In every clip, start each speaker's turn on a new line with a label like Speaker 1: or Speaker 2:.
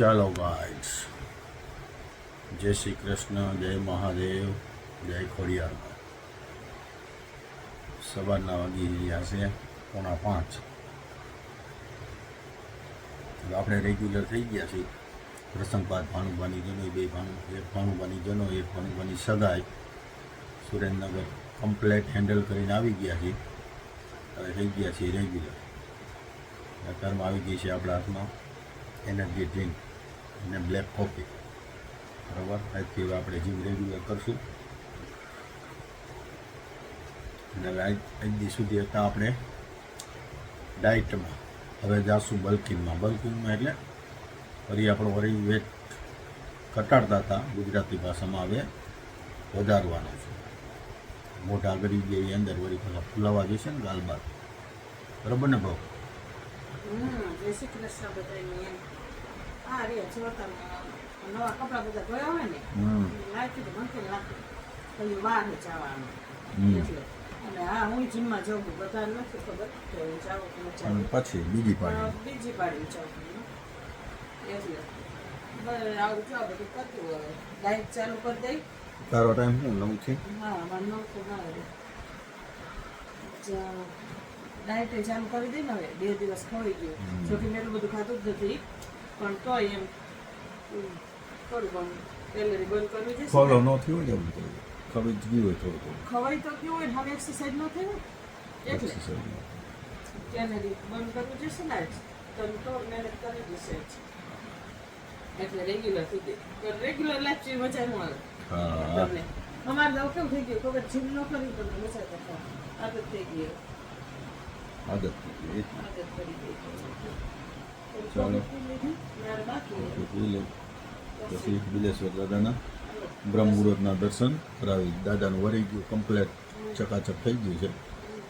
Speaker 1: ચાલો ગાઈસ, જય શ્રી કૃષ્ણ, જય મહાદેવ, જય ખોડિયાર. સવારના વાગી રહ્યા છે 4:45. આપણે રેગ્યુલર થઈ ગયા છીએ. પ્રસંગપાત ભાનુભાની જનો, એક ભાનુભાની જનો, એક ભાનુભાની સગાઈ સુરેન્દ્રનગર કમ્પ્લેટ હેન્ડલ કરીને આવી ગયા છીએ. હવે થઈ ગયા છીએ રેગ્યુલર. અત્યારમાં આવી ગઈ છે આપણા હાથમાં એનર્જી ડ્રિંક અને બ્લેક કોફી. બરાબર, આજથી હવે આપણે જીમ રેગ્યુલર કરશું. અને હવે આજ સુધી હતા આપણે ડાયટમાં, હવે જાશું બલ્કિંગમાં. બલ્કિંગમાં એટલે ફરી આપણો વેટ ઘટાડતા હતા, ગુજરાતી ભાષામાં હવે વધારવાનો છે. મોઢા ગરી ગયા અંદર વળી પેલા ફૂલાવા જશે ને ગાલ બાદ. બરાબર ને ભાવ?
Speaker 2: જય શ્રી કૃષ્ણ બધાને. આ રે જોતા નવા કપડા બધા ધોયા હોય ને લાગી તો મને લાગે પછી બહાર જવાનું એટલે. અને હા, હું જીમમાં જાઉં બધા નથી ખબર તો જાઉં
Speaker 1: પછી બીજી પાડી
Speaker 2: જાઉં એટલે આવું જો બધું કરતું હવે ડાયટ ચાલુ કરી દઈ.
Speaker 1: તારો ટાઈમ શું 9 થી?
Speaker 2: હા, મારે 9 તો ના ડાયટ ચાલુ કરી દઈ ને. હવે 2 દિવસ ખવાઈ ગયું, જોકે મેં એટલું બધું ખાતું જ નથી, પણ તોય એમ થોડું ઘણું કેલરી બંધ કરવી જશે.
Speaker 1: ફોલો ન થયું હોય ને, ખવાઈ જ ગયું હોય થોડું.
Speaker 2: ખવાઈ તો ગયું હોય, હવે એક્સરસાઇઝ ન થઈ હોય એટલે કેલરી બંધ કરવું જશે ને. તો મહેનત કરવી જશે એટલે રેગ્યુલર થઈ ગઈ. રેગ્યુલર લાઈફ જેવી મજા ન આવે તમને. અમારે તો કેવું થઈ ગયું, ખબર જીમ ન કરી તો મજા કરતા આદત થઈ ગઈ.
Speaker 1: આદત
Speaker 2: કરી ગઈ.
Speaker 1: ચાલો પછી બિલેશ્વર દાદાના બ્રહ્મ મુહૂર્તના દર્શન કરાવી. દાદાનું વરી ગયું કમ્પ્લેટ, ચકાચક થઈ ગયું છે.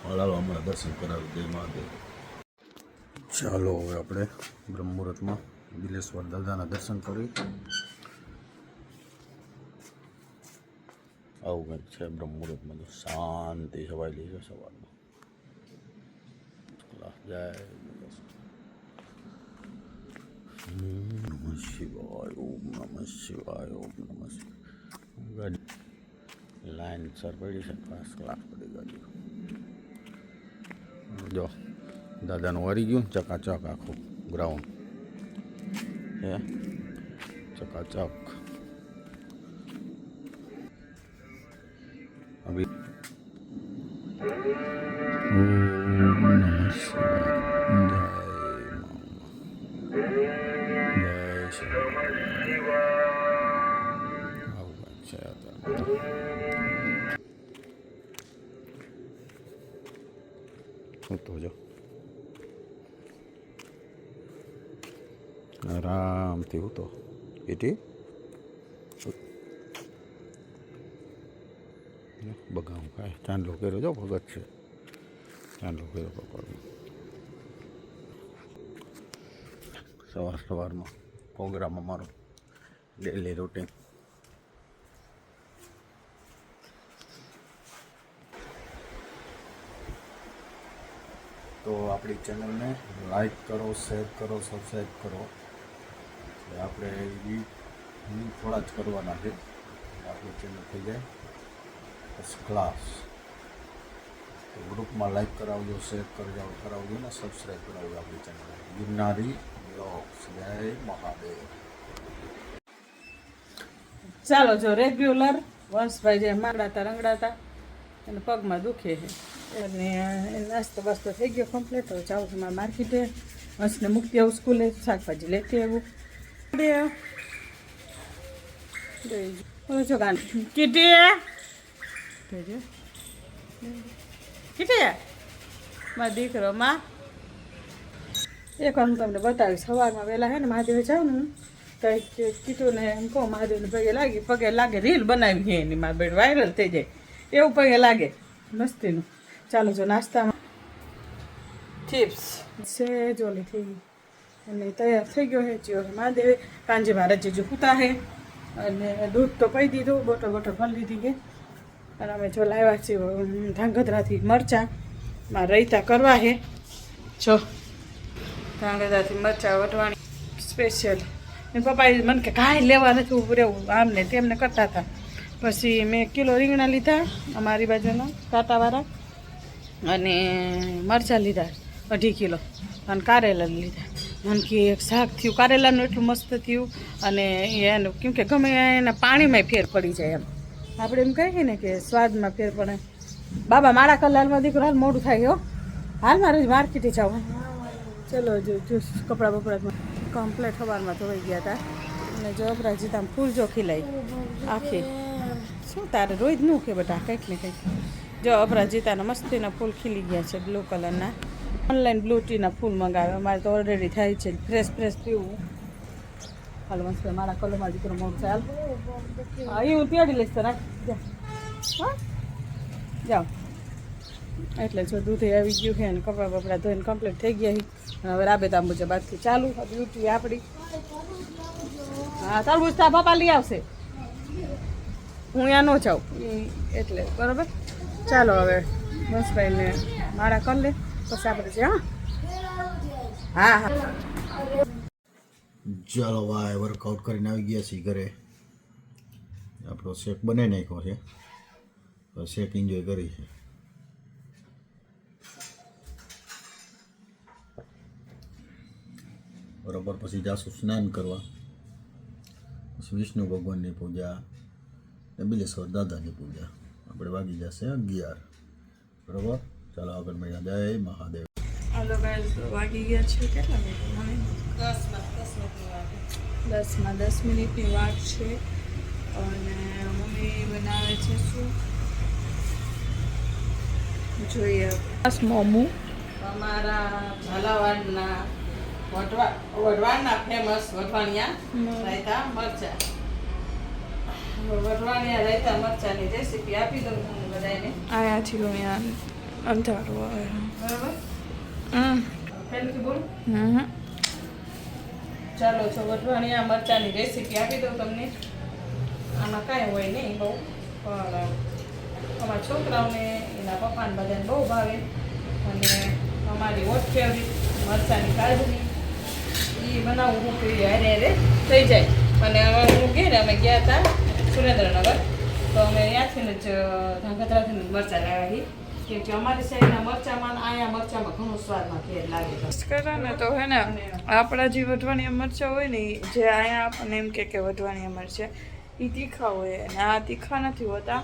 Speaker 1: હળાલો હમણાં દર્શન કરાવી દે મહાદેવ. ચાલો હવે આપણે બ્રહ્મ મુહૂર્તમાં બિલેશ્વર દાદાના દર્શન કરી. આવું કંઈક છે બ્રહ્મ મુહૂર્તમાં, તો શાંતિ છવાયેલી છે સવારમાં. જય નમઃ શિવાય, ઓમ નમઃ શિવાય, ઓમ નમઃ શિવાય. ગાડી લાઈન સર પડી છે, 5 કલાક પડી ગાડી. જો દાદાનું વરી ગયું ચકાચક આખું ગ્રાઉન્ડ હે, ચકાચક. અભી ઓમ નમઃ શિવાય, જય આવું કંઈક છે અત્યારે. હું તો જો આરામથી હું તો એટી બગામ ખાય. ચાંદલો કર્યો જો ભગત છે, ચાંદલો કર્યો પકડમાં. સવારમાં પ્રોગ્રામ અમારો ડેલી રૂટીન. તો આપણી ચેનલને લાઈક કરો, શેર કરો, સબસ્ક્રાઈબ કરો. આપણે એ થોડા જ કરવાના છે, આપણી ચેનલ થઈ જાય ફર્સ્ટ ક્લાસ. તો ગ્રુપમાં લાઈક કરાવજો, શેર કરાવજો ને સબસ્ક્રાઈબ કરાવજો આપણી ચેનલ ગિરનારી બ્લોગ્સ. જય મહાદેવ.
Speaker 2: ચાલો જો રેગ્યુલર વંશભાઈ જે માંગડાતા રંગડાતા અને પગમાં દુખે છે અને નાસ્તો બાસ્તો થઈ ગયો કમ્પ્લીટ. હવે જાઉં છું મારા માર્કેટે, વંશને મૂકતી આવું સ્કૂલે, શાકભાજી લેતી આવું. જો ગાન કીટી કીટી મારા દીકરો માં એક વાર હું તમને બતાવીશ. સવારમાં વહેલા હે ને મહાદેવે જાઉં ને તો કીધું ને એમ કહું મહાદેવને પગે લાગે રીલ બનાવી છે એની, મારા બેડ વાયરલ થઈ જાય એવું પગે લાગે મસ્તીનું. ચાલો જો નાસ્તામાં ચિપ્સ છે જોલી થઈ ગઈ અને તૈયાર થઈ ગયો છે. જીઓ મહાદેવે કાંજી મહારાજ જે પૂતા છે અને દૂધ તો પી દીધું, બોટલ ભરી લીધી કે. અને અમે જો લાવ્યા છીએ ધાંગધ્રાથી મરચાંમાં રૈતા કરવા છે. જો ધાંગધ્રાથી મરચાં વટવાણી સ્પેશિયલ ને પપ્પાએ મને કે કાંઈ લેવા નથી ઊભું રહેવું આમ ને તેમને કરતા હતા. પછી મેં કિલો રીંગણા લીધા અમારી બાજુના કાંટાવાળા અને મરચાં લીધા 2.5 કિલો અને કારેલા લીધા. મને કે એક શાક થયું કારેલાનું એટલું મસ્ત થયું અને એનું કેમ કે ગમે એના પાણીમાં ફેર પડી જાય એમ આપણે એમ કહીએ ને કે સ્વાદમાં ફેર પડે. બાબા મારા કલાલમાં દીકરો હાલ મોડું થાય હો હાલ મારે માર્કેટે જાવ. ચલો જો કપડાં બપડામાં કમ્પ્લેટ સવારમાં ધોઈ ગયા હતા અને જો અપરાજીતામાં ફૂલ જો ખીલાઈ આખી શું તારે રોજ નું કે બેટા કંઈક ને કંઈક. જો અપરાજીતાના મસ્તીના ફૂલ ખીલી ગયા છે બ્લુ કલરના. ઓનલાઈન બ્લુ ટીના ફૂલ મંગાવે અમારે તો ઓલરેડી થાય છે ફ્રેશ પીવું. હાલ મસ્ત મારા કલરમાં દીકરો મોડું થાય હાલ હા એ હું તેડી લઈશ તો રાખ હા જાઓ. એટલે જો દૂધે આવી ગયું છે અને કપડાં બપડા ધોઈને કમ્પ્લીટ થઈ ગયા છે. હવે રાબેતા મુજબ આજથી ચાલુ ડ્યુટી આપણી. હા તરબૂચ તા પપ્પા લઈ આવશે હું ત્યાં ન જાઉં એટલે બરાબર. ચાલો હવે બસ ભાઈને મારા કરી લે પછી આપણે છે. હા હા
Speaker 1: ચાલો ભાઈ વર્કઆઉટ કરીને આવી ગયા છીએ ઘરે. આપણો શેક બનાવી નાખ્યો છે તો શેક એન્જોય કરી છે. બરાબર પછી જાશું સ્નાન કરવા. પછી વિષ્ણુ ભગવાનની પૂજા ને બિલેશ્વર દાદાની પૂજા આપણે વાગી જશે 11. બરાબર ચાલો આગળ મળ્યા. જય મહાદેવ.
Speaker 2: હલો ગાઈસ તો વાગી ગયા છે કેટલા મિનિટ 10 મિનિટની વાત છે અને મમ્મી બનાવે છે શું જોઈએ મોમું અમારા ઝાલાવાડના વઢવાણના ફેમસ વઢવાણિયા રાયતા મરચા. વઢવાણિયા રાયતા મરચાની રેસીપી આપી દઉં હું બધાને. આયા છીએ અહીંયા અંધારું આવે બરાબર. પહેલેથી બોલ. ચાલો છો વઢવાણિયા મરચાની રેસીપી આપી દઉં તમને. આમાં કાંઈ હોય નહીં બહુ પણ અમારા છોકરાઓને એના પપ્પાને બધાને બહુ ભાવે અને અમારી વોટ ફેવરિટ મરચાની કાજરી એ બનાવવું હું કે હારે થઈ જાય. અને હવે હું ગઈ ને અમે ગયા હતા સુરેન્દ્રનગર તો અમે ત્યાંથી જ ધાંગધ્રાથી મરચાં લાવ્યા છીએ કેમ કે અમારી સાઈડના મરચામાં આયા મરચામાં ઘણો સ્વાદમાં ફેર લાગે કરે ને. તો હે ને આપણા જે વઢવાણિયા મરચાં હોય ને જે અહીંયા આપણને એમ કે વઢવાણિયા મરચાં એ તીખા હોય અને આ તીખા નથી હોતા.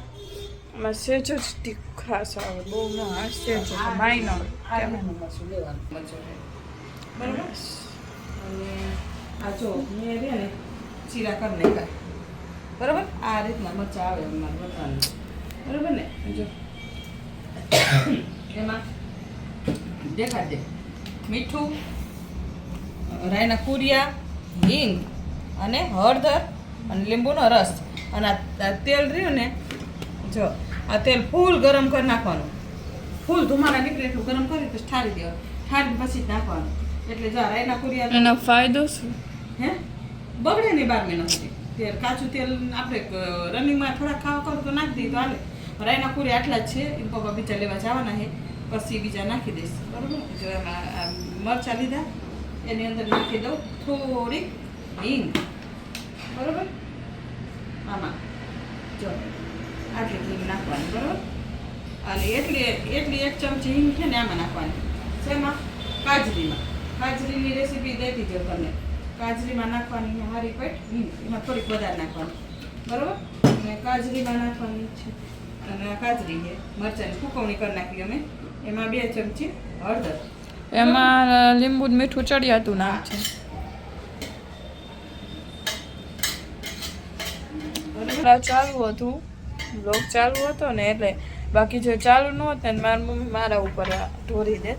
Speaker 2: એમાં સેજ જ તીખાશ આવે બહુ ના સેજ માઇનર બરાબર. અને આ જો મેં રે ને ચીરા કરી નાખ્યા બરાબર. આ રીતના મરચાં આવે અમારે વઢવાણિયા બરાબર ને. જો એમાં દેખાડ દે મીઠું રાયના કુરિયા હિંગ અને હળદર અને લીંબુનો રસ અને આ તેલ રહ્યું ને જો આ તેલ ફૂલ ગરમ કરી નાખવાનું. ફૂલ ધુમાડા નીકળે એટલું ગરમ કરી પછી ઠારી દેવાનું. ઠારી પછી જ નાખવાનું. એટલે જો રાયના કુરિયા એનો ફાયદો શું હે બગડે નહીં 12 મહિના સુધી. તેલ કાચું તેલ આપણે રનિંગમાં થોડા ખાવા કરું તો નાખી દઈએ તો હાલે. રાયના કુરી આટલા જ છે એમ પપ્પા બીજા લેવા જવાના છે પછી બીજા નાખી દઈશ બરાબર. જો એમાં મરચાં લીધા એની અંદર નાખી દઉં થોડીક હિંગ બરાબર. આમાં જો આટલી હિંગ નાખવાની બરાબર. અને એટલી 1 ચમચી હિંગ છે ને આમાં નાખવાની. શેમાં કાજરીની રેસીપી દેતી જો તમને. કાજરીમાં નાખવાની હારી પેટ હિંગ એમાં થોડીક વધારે નાખવાની બરાબર. અને કાજરીમાં નાખવાની છે અને આ કાજરી છે મરચાંની સુકવણી કરી નાખી અમે. એમાં 2 ચમચી હળદર. એમાં લીંબુ મીઠું ચડિયાતું નાખ છે ચાલુ હતું બ્લોગ ચાલુ હતો ને એટલે. બાકી જો ચાલુ ન હોત ને મારી મમ્મી મારા ઉપર ઢોરી દે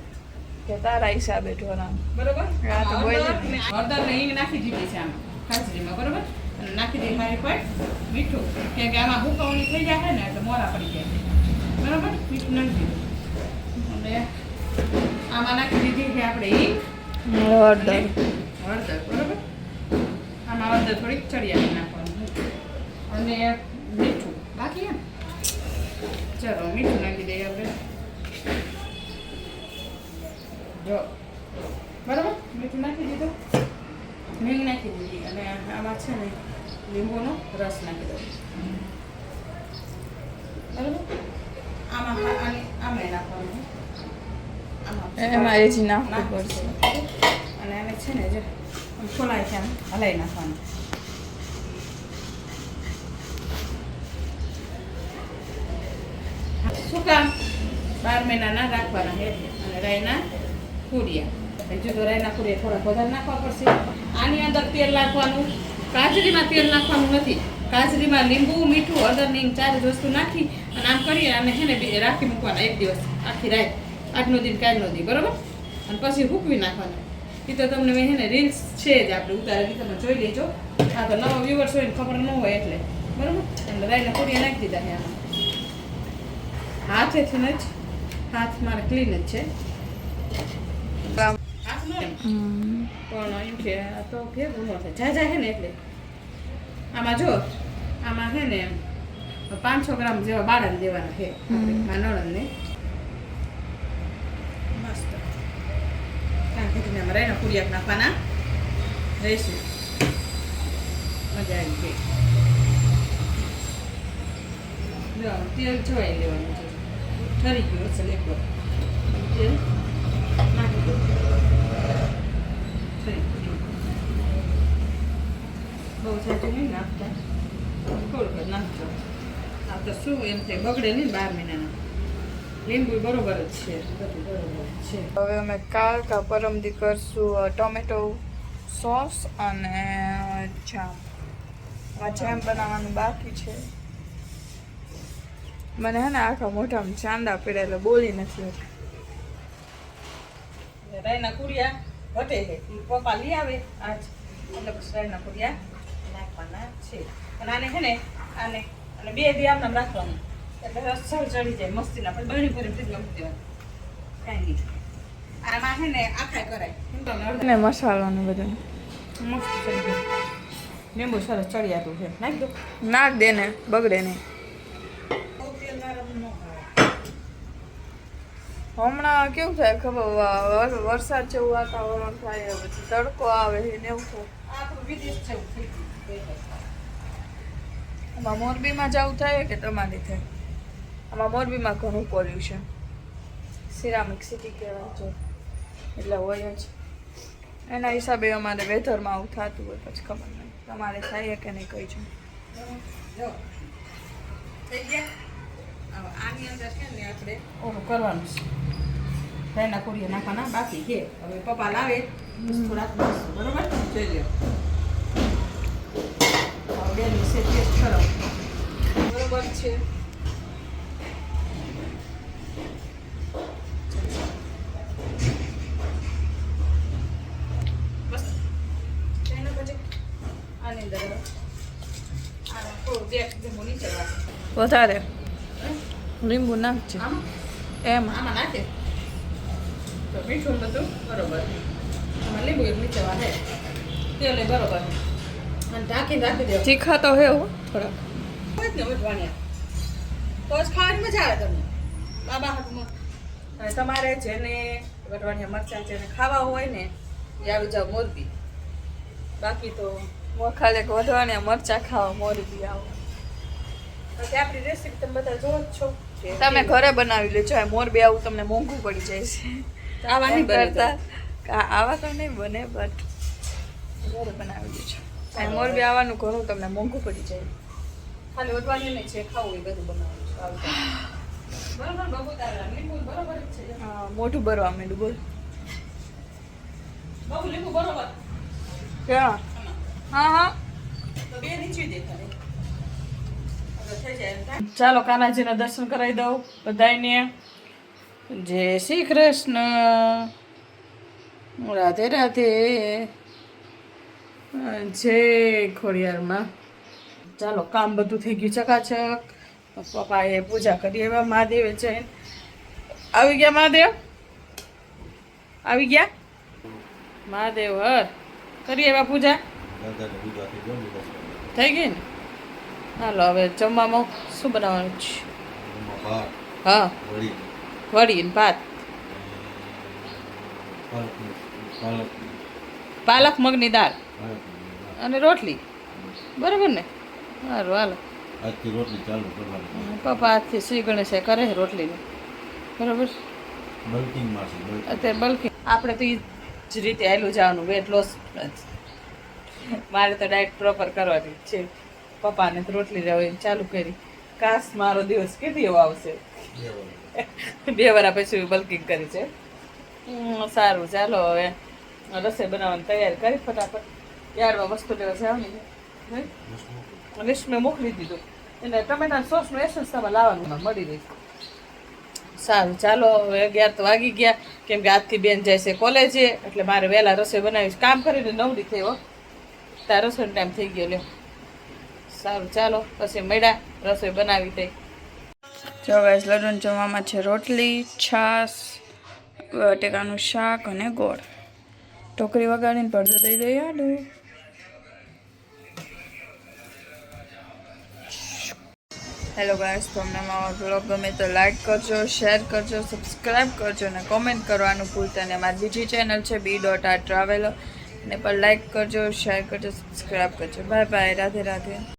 Speaker 2: કે તારા હિસાબે ઢોરા બરોબર. આ તો હળદર ને હિંગ નાખી દીધી છે આમાં કાજરીમાં બરોબર. અને નાખી દઈએ મારી પર મીઠું કેમ કે આમાં હુકવણી થઈ જાય ને એટલે મોરા પડી જાય બરાબર. મીઠું નાખી દીધું અને આમાં નાખી દીધી છે આપણે હિંગ હળદર બરાબર. આમાં હળદર થોડીક ચડિયાતી નાખવાનું અને મીઠું બાકી એમ. ચલો મીઠું નાખી દઈએ આપણે જો બરાબર. મીઠું નાખી દીધું હિંગ નાખી દીધી અને આમાં છે ને લીંબુનો રસ નાખી દઉં. બરાબર, આમાં આમે નાખવાનું,
Speaker 3: એમાં એ જ નાખવું પડશે.
Speaker 2: અને આને છે ને જે ખોલાય છે આમ હલાવી નાખવાનું. શું કામ 12 મહિના ના રાખવાના હે. અને રાયના કુરિયા, હજુ તો રાયના કુરિયા થોડા વધારે નાખવા પડશે. આની અંદર તેલ નાખવાનું, કાજરીમાં તેલ નાખવાનું નથી. કાજરીમાં લીંબુ, મીઠું, હળદર, હિંગ 4 જ વસ્તુ નાખી અને આમ કરીએ અને છે ને રાખી મૂકવાના 1 દિવસ, આખી રાત, આજનો દી કાલનો દી, બરોબર. અને પછી હૂકવી નાખવાના. એ તો તમને મેં છે ને રીલ્સ છે જ આપણે ઉતારેલી, તમે જોઈ લેજો. હા, તો નવા વ્યુઅર્સ હોય ને ખબર ન હોય એટલે, બરોબર. એટલે રાયના કુરિયા નાખી દીધા છે આમાં. હાથેથી જ, હાથ મારે ક્લીન જ છે. હાથ નો એમ. પણ એમ કે આ તો ભેગું ન થાય, જા હે ને એટલે. આમાં જો, આમાં છે ને 500 ગ્રામ જેવા બાળન દેવાના છે નણંદને. મસ્ત કાંકીને આમાં રાયના કુરિયા નાખવાના રહેશે. મજા આવી ગઈ. જો તેલ જોઈ લેવાનું છે, ઠરી ગયું હશે એકવાર. તેલ નાખી દો. બહુ સાચું નહીં નાખતા, થોડુંક નાખજો. આ તો શું એમ થાય, બગડે નહીં 12 મહિનાના. લીંબુ બરોબર જ છે, બધું બરોબર જ છે.
Speaker 3: હવે અમે કાલ કા પરમદી કરશું ટોમેટો સોસ અને જામ. આ જેમ બનાવવાનું બાકી છે. મને હે ને આખા મોઢામાં ચાંદા પડ્યા એટલે બોલી નથી શકતી.
Speaker 2: રાયના કુરિયા ઘટે છે, ઈ પપ્પા લઈ આવે આજ, એટલે પછી રાયના કુરિયા નાખવાના છે. અને આને છે ને આને અને 2 દી આમ રાખવાનું, એટલે રસળ ચડી જાય મસ્તીના. પછી બની ફરી ફ્રીજમાં મૂકી દેવાનું, કાંઈ નહીં. આમાં છે ને આખા કરાય
Speaker 3: ને મસાલો ને બધું
Speaker 2: મસ્ત ચડી જાય. લીંબુ સરસ ચડિયાતું છે, નાખી દો.
Speaker 3: નાખ દે ને, બગડે નહીં.
Speaker 2: બહુ તેલ નરમ ન ખાય.
Speaker 3: હમણાં કેવું થાય ખબર, વરસાદ જેવું વાતાવરણ થાય, પછી તડકો આવે ને એવું થાય.
Speaker 2: આપણું વિદેશ જેવું થઈ ગયું.
Speaker 3: આમાં મોરબીમાં જવું થાય કે તમારી થાય? આમાં મોરબીમાં ઘણું પોલ્યુશન, સિરામિક સિટી કહેવાય છે એટલે હોય જ. એના હિસાબે અમારે વેધરમાં આવું થતું હોય, પછી ખબર નહીં તમારે થાય કે નહીં કહી છું.
Speaker 2: જો થઈ ગયા. હવે આની અંદર છે ને આપણે ઓલું કરવાનું છે, રાયના કુરિયા નાખવાના બાકી છે. હવે પપ્પા લાવે થોડાક નાખશું, બરોબર. જોઈ લો હવે બે દિવસે ટેસ્ટ કરો, બરોબર છે. બસ એના પછી આની અંદર આમાં થોડું જેમ નીચે રાખે
Speaker 3: વધારે લીંબુ નાખજે
Speaker 2: આમાં
Speaker 3: એમાં.
Speaker 2: આમાં નાખે તો મીઠું બધું બરોબર. આમાં લીંબુ એક નીચે વાળે, તેલ બરોબર. અને ઢાંકીને રાખી દેવું.
Speaker 3: તીખા તો હે હો થોડાક.
Speaker 2: હોય જ ને વટવાણિયા, તો જ ખાવાની મજા આવે તમને બાબા હાથમાં. અને તમારે જેને વટવાણિયા મરચાં જેને ખાવા હોય ને એ આવી જાવ મોરબી. બાકી તો
Speaker 3: ખાલી વધવાને મરચા ખાવા મોરબી આવો.
Speaker 2: પછી આપણી રેસીપી તમે બધા જોવો જ છો.
Speaker 3: તમે ઘરે બનાવી લેજો. આ મોરબી આવું તમને મોંઘું પડી જાય છે.
Speaker 2: આવા નહીં બને તો.
Speaker 3: આવા તો નહીં બને, બટ ઘરે બનાવી લેજો. આ મોરબી આવવાનું ઘણું તમને મોંઘું પડી જાય.
Speaker 2: ખાલી વટવાણિયા નહીં છે, ખાવું એ બધું બનાવવાનું છે. આવું થાય. બરોબર બબુ તારા લીંબુ બરોબર જ છે.
Speaker 3: હા, મોઢું ભરવા માંડ્યું બોલ.
Speaker 2: બબુ લીંબુ બરોબર.
Speaker 3: ક્યાં? હા હા
Speaker 2: તો બે નીચે દેખાડે. ચાલો કાનાજીના દર્શન કરાવી દઉં બધાને. જય શ્રી કૃષ્ણ, રાધે રાધે, જય ખોડિયારમાં. ચાલો કામ બધું થઈ ગયું ચકાચક. પપ્પાએ પૂજા કરી એવા મહાદેવે જઈને આવી ગયા. મહાદેવ આવી ગયા. મહાદેવ હર કરી એવા પૂજા થઈ ગઈ ને. હાલો હવે જમવામાં શું બનાવવાનું છે? હા, વડી ને ભાત, પાલક મગની દાળ. અને રોટલી બરાબર ને સારું હાલો
Speaker 1: આજથી રોટલી ચાલુ કરવાની
Speaker 2: પપ્પા આજથી શ્રી ગણેશ કરે છે રોટલીને બરાબર
Speaker 1: બલ્કિંગમાં છે bulking.
Speaker 2: અત્યારે બલ્કી આપણે તો એ જ રીતે હાલું જવાનું વેટ લોસ મારે તો ડાયટ પ્રોપર કરવાની જ છે પપ્પાને તો રોટલી રહેવાની ચાલુ કરી કાશ મારો દિવસ કેવી એવો આવશે 2 વાર પછી બલ્કિંગ કરી છે સારું ચાલો હવે રસોઈ બનાવવાની તૈયારી કરી ફટાફટ યારમાં વસ્તુ લેવા જવાની લિસ્ટ મેં મોકલી દીધું એને ટમેટા સોસનું એસન્સ તમારે લાવવાનું મળી રહી સારું ચાલો હવે 11 તો વાગી ગયા કેમ કે આજથી બેન જાય છે કોલેજે એટલે મારે વહેલા રસોઈ બનાવી કામ કરીને 9 થયો તાર રસોઈનો ટાઈમ થઈ ગયો લ્યો સારું ચાલો પછી મળ્યા રસોઈ બનાવી થઈ
Speaker 3: જો ગાઈસ લડુન જમવામાં છે રોટલી છાશ બટેકાનું શાક અને ગોળ ટોકરી વગાડીને પડદો દઈ દઈએ આડું હેલો ગાઈસ તમને મારો બ્લોગ ગમે તો લાઈક કરજો શેર કરજો સબસ્ક્રાઈબ કરજો અને કોમેન્ટ કરવાનું ભૂલતા નહીં અમારી બીજી ચેનલ છે B.R ટ્રાવેલર ને પણ લાઈક કરજો શેર કરજો સબસ્ક્રાઈબ કરજો બાય બાય રાધે રાધે